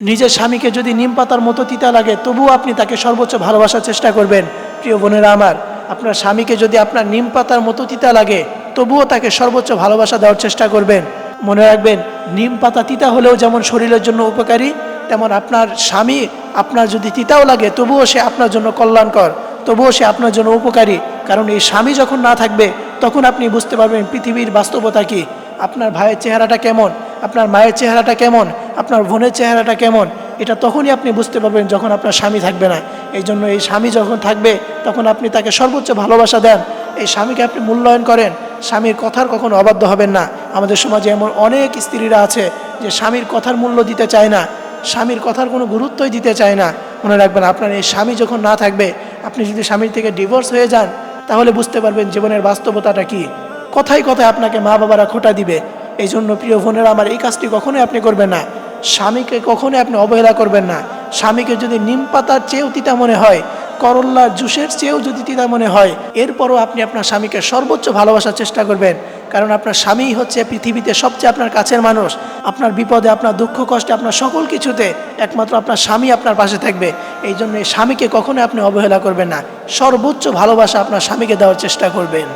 নিজের স্বামীকে যদি নিম পাতার মতো তিতা লাগে তবুও আপনি তাকে সর্বোচ্চ ভালোবাসার চেষ্টা করবেন। প্রিয় বোনেরা আমার, আপনার স্বামীকে যদি আপনার নিম পাতার মতো তিতা লাগে তবুও তাকে সর্বোচ্চ ভালোবাসা দেওয়ার চেষ্টা করবেন। মনে রাখবেন, নিম পাতা তিতা হলেও যেমন শরীরের জন্য উপকারী, তেমন আপনার স্বামী আপনার যদি তিতাও লাগে তবুও সে আপনার জন্য কল্যাণকর, তবুও সে আপনার জন্য উপকারী। কারণ এই স্বামী যখন না থাকবে তখন আপনি বুঝতে পারবেন পৃথিবীর বাস্তবতা কী, আপনার ভাইয়ের চেহারাটা কেমন, আপনার মায়ের চেহারাটা কেমন, আপনার বোনের চেহারাটা কেমন। এটা তখনই আপনি বুঝতে পারবেন যখন আপনার স্বামী থাকবে না। এই জন্য এই স্বামী যখন থাকবে তখন আপনি তাকে সর্বোচ্চ ভালোবাসা দেন, এই স্বামীকে আপনি মূল্যায়ন করেন, স্বামীর কথার কখনো অবাধ্য হবেন না। আমাদের সমাজে এমন অনেক স্ত্রীরা আছে যে স্বামীর কথার মূল্য দিতে চায় না, স্বামীর কথার কোনো গুরুত্বই দিতে চায় না। মনে রাখবেন, আপনার এই স্বামী যখন না থাকবে, আপনি যদি স্বামীর থেকে ডিভোর্স হয়ে যান তাহলে বুঝতে পারবেন জীবনের বাস্তবতাটা কী। কথায় কথায় আপনাকে মা বাবারা খোঁটা দিবে। এই জন্য প্রিয় বোনেরা আমার, এই কাজটি কখনোই আপনি করবেন না। স্বামীকে কখনোই আপনি অবহেলা করবেন না। স্বামীকে যদি নিম পাতার চেয়েও তিতা মনে হয়, করল্লার জুসের চেয়েও যদি তিতা মনে হয়, এরপরও আপনি আপনার স্বামীকে সর্বোচ্চ ভালোবাসার চেষ্টা করবেন। কারণ আপনার স্বামীই হচ্ছে পৃথিবীতে সবচেয়ে আপনার কাছের মানুষ। আপনার বিপদে, আপনার দুঃখ কষ্টে, আপনার সকল কিছুতে একমাত্র আপনার স্বামী আপনার পাশে থাকবে। এই জন্য এই স্বামীকে কখনোই আপনি অবহেলা করবেন না। সর্বোচ্চ ভালোবাসা আপনার স্বামীকে দেওয়ার চেষ্টা করবেন।